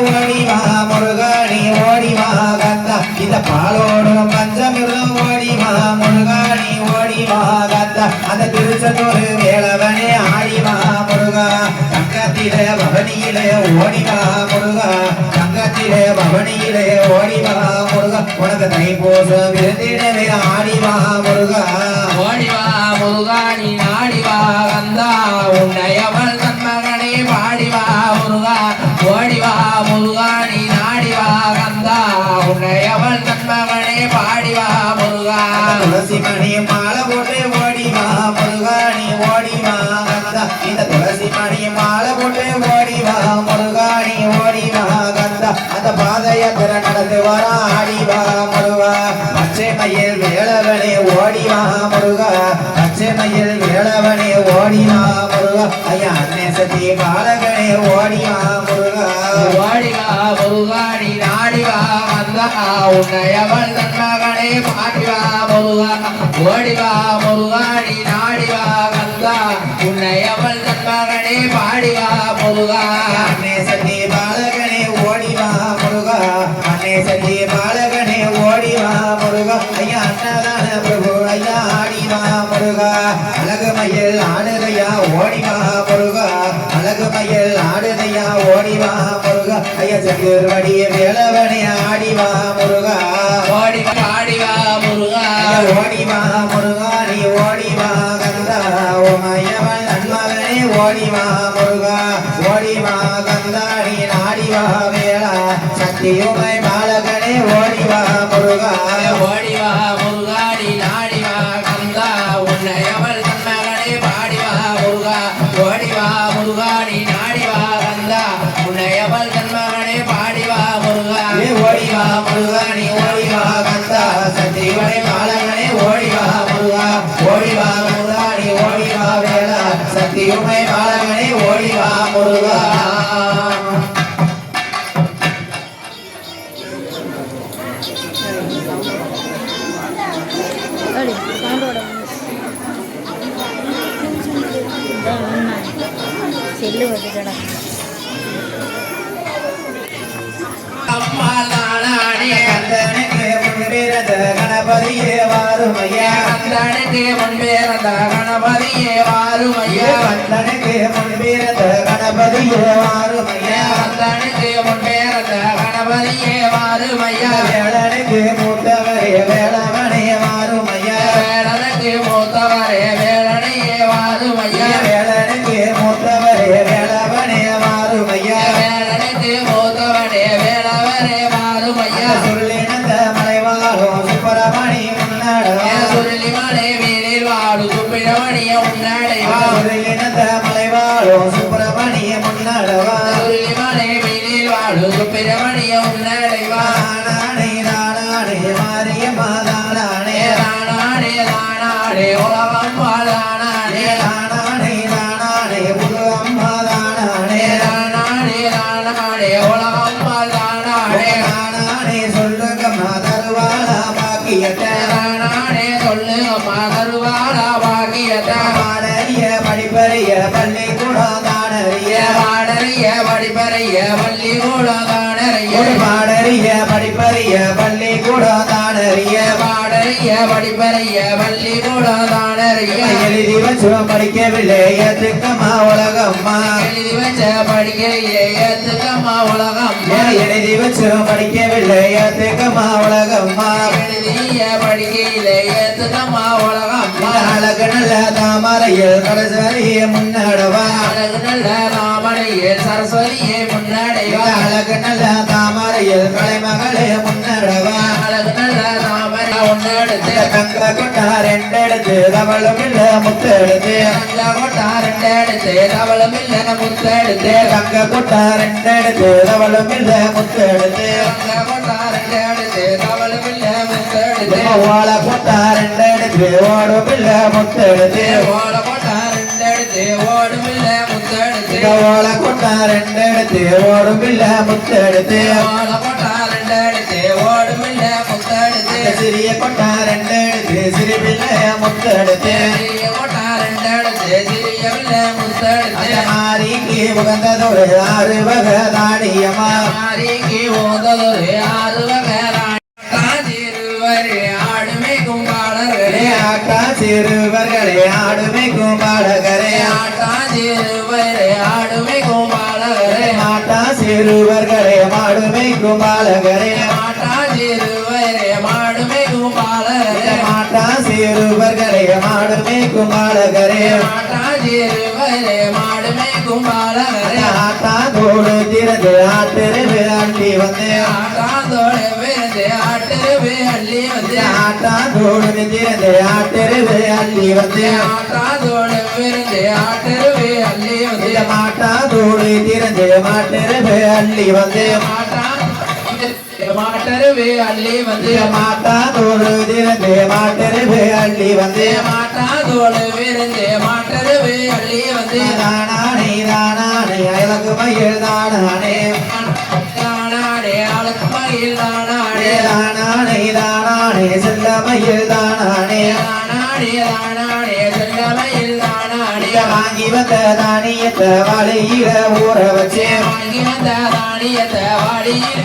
ஓடிவா முருகாணி ஓடிவா கந்தா இந்த பாலோடும் பஞ்சமிருதம் ஓடிவா முருகாணி ஓடிவா கந்தா அந்த திருச்செந்தூர் வேளவனே ஆடிவா முருகா தங்கத்திலே பவனியிலே ஓடிவா முருகா தங்கத்திலே பவனியிலே ஓடிவா முருகா உனக்கு தைப்பூச விருந்தினவே ஆடிவா முருகா ஓடிவா முருகாணி நாடிவா கந்தா உன்னையவள் தன்மகனே பாடிவா முருகா ஓடிவா முருகாணி நாடிவா கந்தா உன்னையவள் தன்மகனே பாடிவா முருகா துளசி மணி மாலை போட்டு ஓடிவா முருகாணி ஓடிவா கந்தா இந்த துளசி மணி மாலை போட்டு ஓடிவா முருகாணி ஓடிவா கந்தா அந்த பாதயாத்திரை நடந்து வர ஆடிவா முருகா பச்சை மயில் வேளவனே ஓடிவா முருகா பச்சை மயில் வேளவனே ஓடிவா முருகா ஐயா அன்னை சதி பாலகனே ஓடிவா முருகா ஓடிவா முருகாணி நாடிவா கந்தா உன்னையவள் தன்மகனே பாடிவா முருகா ஓடிவா முருகாணி நாடிவா கந்தா உன்னையவள் தன்மகனே பாடிவா முருகா அன்னை சதி பாலகனே ஓடிவா முருகா அன்னை சதி பாலகனே ஓடிவா முருகா ஐயா அன்னதான பிரபு ஐயா ஆடிவா முருகா அழகு மயில் ஆடுதையா ஓடிவா முருகா அழகு மயில் ஆடுதையா ஓடிவா முருகா ஐயா சதுர்வடிய வேளவனே ஆடிவா முருகா ஓடிவா ஆடிவா முருகா ஓடிவா முருகா நீ ஓடிவா கந்தா ஓமையவன் நன்மகனே ஓடிவா முருகா ஓடிவா கந்தா நீ நாடிவா வேளா சக்தியுமை பாலகனே ஓடிவா முருகா ஓடிவா முருகாணி நாடிவா கந்தா உன்னையவள் தன்மகனே பாடிவா முருகா ஓடிவா முருகாணி நாடிவா கந்தா உன்னையவள் தன்மகனே பாடிவா முருகா ஓடிவா முருகா நீ ஓடிவா கந்தா சக்தியுமை பாலகனே ஓடிவா முருகா ஓடிவா முருகா நீ ஓடிவா வேளா சக்தியுமை பாலகனே ஓடிவா முருகா செல்லு வந்துடா அம்மா நானே கந்தனுக்கு முன்பிறந்த கணபதியே வாருமையா கந்தனுக்கு முன்பிறந்த கணபதியே வாருமையா கந்தனுக்கு முன்பிறந்த கணபதியே வாருமையா கந்தனுக்கு முன்பிறந்த கணபதியே வாருமையா வேளனுக்கு மூத்தவரே வேளவனே வாருமையா வேளனுக்கு மூத்தவரே வேளனையே வாருமையா வேளனுக்கு மூத்தவரே வேளவனே வாருமையா வேளனுக்கு மூத்தவரே வேளவரே வாருமையா சொல்லினந்த மலைவாழும் சுப்பிரமணி முன்னடவா சுருளிமலை வீரில் வாடு சுப்பிரமணிய உன்னடைவா சொல்லினந்த மலைவாழும் சுப்பிரமணி முன்னடவா சுருளிமலை வீரில் வாடு சுப்பிரமணிய உன்னடைவா நானே நானே மாரியம்மா தானே தானாடே தானாடே உலகம் வாழானே நானே நானே புது அம்மா தானே தானாடே தானாடே உலகம் வாழானே நானே சொல்லுங்கம்மா தருவாளா பாக்கியத்தை தானாடே சொல்லு மகருவாளா பாக்கியத்தா பாடறிய படிப்பறிய பள்ளிக்கூடம் தானறிய பாடறிய படிப்பறிய பள்ளிக்கூடம் தானறிய பாடறிய படிப்பறிய பள்ளிக்கூடம் தானறிய பாடறிய படிப்பறிய பள்ளிக்கூடம் தானறிய எழுதி வச்சு படிக்கவில்லை ஏத்துக்கம்மா உலகம்மா எழுதி வச்ச படிக்கையே ஏத்துக்கம்மா உலகம் எழுதி வச்சு படிக்கவில்லை ஏத்துக்கம்மா உலகம்மா எழுதிய படிக்கையிலே ஏத்துக்கம்மா உலகம் அழகு நல்ல தாமரையில் கடைசரியே முன்னடவா அழகு நல்ல ராமனையே சரஸ்வதியே முன்னடைவா அழகு நல்ல தாமரையில் கலைமகளே முன்னடவா அழகு நல்ல ராமனை ஒன்னெடுத்து தங்க கொட்டா ரெண்டெடுத்து தவளும் இல்ல முத்தெடுத்து தங்க கொட்டா ரெண்டெடுத்து தவளும் இல்ல முத்தெடுத்து தங்க கொட்டா ரெண்டெடுத்து தவளும் இல்ல முத்தெடுத்து தங்க கொட்டா ரெண்டெடுத்து தவளும் இல்ல முத்தெடுத்து ஓல கொட்டா ரெண்டெடுத்து ஓடும் இல்ல முத்தெடுத்து ஓட கொட்டா ரெண்டெடுத்து ஓடும் இல்ல முத்தெடுத்து ஓல கொட்டா ரெண்டெடுத்து ஓடும் இல்ல முத்தெடுத்து ஓட கொட்டா ரெண்டெடுத்து ஓடும் இல்ல முத்தெடுத்து சிறிய கொட்டா ரெண்டு எடுத்து சிறுபில்ல முத்தெடுத்து சிறிய கொட்டா ரெண்டெடுத்து சிறிய பிள்ளை முத்தெடுத்து அந்த மாரிக்கு உகந்ததொரு ஆறு வகை தாடியம்மா மாரிக்கு ஓதொரு ஆறு வகை ராணி ஆடுமே கும்பாளர்களே ஆட்டா சிறுவர்களே ஆடுமை கும்பாளகரே ஆட்டா சிறுவரே ஆடுமே கும்பாளர்களே மாட்டா சிறுவர்களே மாடுமை கும்பாளகரே மாட்டா சிறுவரே மாடுமே கும்பாளர்களே மாட்டா சிறுவர்களே மாடுமை கும்பாளகரே மாட்டா சிறுவரே மாடுமே கும்பாளர்களே ஆட்டா தோடு திறந்து ஆட்டிருவு அள்ளி வந்து ஆட்டாந்தோட விருந்து ஆட்டுருவே அள்ளி வந்து ஆட்டா தோடு திறந்து ஆட்டிருவு அள்ளி வந்து ஆட்டாந்தோட விருந்து ஆட்டுருவே அள்ளி வந்து மாட்டா தோடு திறந்து மாட்டிருவு அள்ளி வந்து மாட்டருவே அள்ளி வந்து மாட்டா தோடு திறந்து மாட்டிருவு அள்ளி வந்து மாட்டாந்தோட விருந்து மாட்டருவே அள்ளி வந்து தானானே தானானே அயலகு மயில் தானானே தானாடே ஆளுக்கு மயில் தானாடே தானானே தானானே செல்ல மயில் தானானே தானாடே தானாடே செல்லமையில் தானாடே வாங்கி வந்த தானியத்தை வலையில ஊற வச்சு வாங்கி வந்த தானியத்தை வாடியில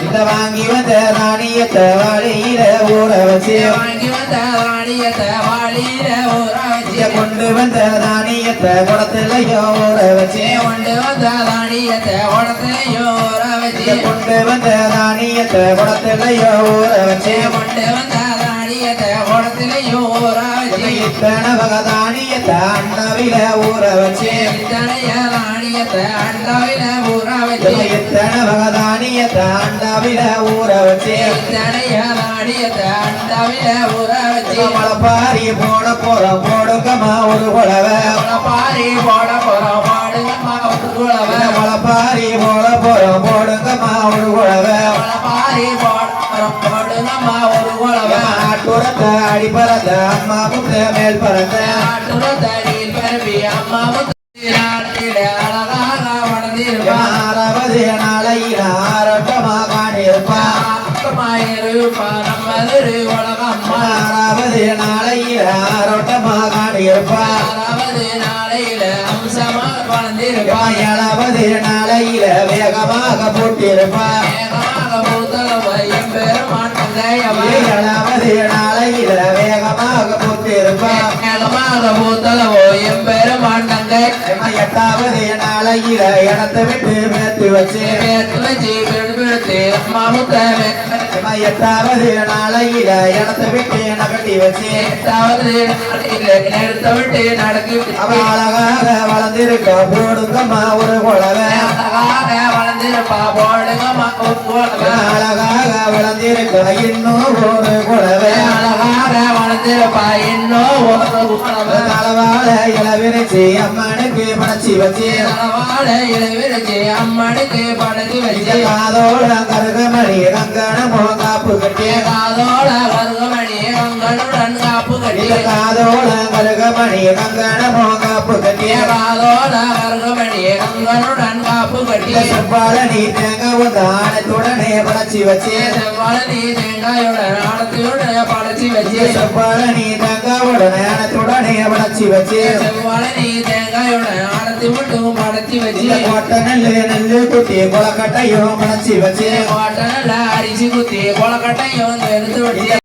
இந்த வாங்கி வந்த தானியத்தை வலையில ஊற வச்சு வாங்கி வந்த தானியத்தை வாடியில ஊற வச்சு கொண்டு வந்த தானியத்தை குளத்திலையோ ஊற வச்சு கொண்டு வந்த தானியத்தை உடத்தையோ ஊற வச்சு கொண்டு வந்த தானியத்தை குளத்திலையோ ஊற வச்சு கொண்டு வந்த தானியத்தை உடத்திலையோ ஊற வச்சு இத்தனை வகை தானியத்தை அண்ணவில ஊற வச்சு இத்தனைய தானியத்தை அண்டாவில ஊற வச்சு இத்தனை வகை தானியத்தை அண்ணவில ஊற வச்சு இத்தனைய தானியத்தை அண்டாவில ஊற வச்சு மலைப்பாரி போட போறோம் போடுங்கம்மா ஒரு குழவை பாரி போட போறோம் பாடுங்கம்மா ஒரு குழவை மலைப்பாரி போட போறோம் போடுங்கம்மா ஒரு குழவை பாரி போட போறோம் பாடுங்கம்மா ஒரு குழவை ஆட்டுறத்த அடி பறந்த அம்மா முத்த மேல் பறந்த ஆட்டுறதடியில் பரப்பி அம்மா முத்திராட்டிட அழகாக வளர்ந்திருப்பான் ஆறாவது நாளையில ஆரோட்டமா காணிருப்பா ஆக்கமாயிருப்பான் நம்மதிரு உலகம்மா ஆறாவது நாளையில ஆரோட்டமா காணிருப்பா 6வது நாளையில அம்சமாக வளர்ந்திருப்பான் ஏழாவது நாளையில வேகமாக போட்டிருப்பா வேகமாக பூத்தளவை எம்பெருமான் தந்தையவை ஏழாவது நாளையில வேகமாக போட்டிருப்பா வேகமாக பூத்தளவோ எம்பெருமான் தங்கை எட்டாவது நாளையில இடத்தை விட்டு மேத்து வச்சு வச்சு பிடித்து அம்மா முத்தமே எட்டாவது நாளையில இடத்தை விட்டு நகட்டி வச்சு 8வது நாளையில எடுத்த விட்டு நடக்கி அவ அழகாக வளர்ந்திருக்க போடுங்கம்மா ஒரு குழவை அழகாக வளர்ந்திருப்பா போடுங்கம்மா ஒரு குழவை அழகாக வளர்ந்திருக்க இன்னும் ஒரு குழவை அழகாக வளர்ந்திருப்பா இன்னும் ஒரு குழவை தலவாழ இளவிரிச்சு அம்மனுக்கு படைச்சி வச்சு தலவாழ இளவிரிச்சு அம்மனுக்கு படகு வச்சு காதோட கருகமணி கங்கணமோ காப்பு கட்டி காதோட கருகமணி கங்களுடன் காப்பு கட்டி காதோட கருகமணி கங்கணமோ காப்பு கட்டி காதோட கருகமணி கங்களுடன் காப்பு கட்டி செவ்வாழனி தேங்க வந்து ஆனத்துடனே படைச்சி வச்சு செவ்வாழனி தேங்காயுடன் ஆடத்தியுடன் படைச்சி வச்சு செவ்வாழனி தேங்க உடனே ஆனத்துடனே படைச்சி வச்சு செவ்வாழனி தேங்காயுடன் ஆடத்தி மட்டும் படைச்சி வச்சு கோட்டை நெல்லு குத்தி கொலக்கட்டையும் படைச்சி வச்சு கோட்டை நல்லா அரிசி குத்தி கொலக்கட்டையும் எடுத்து வச்சு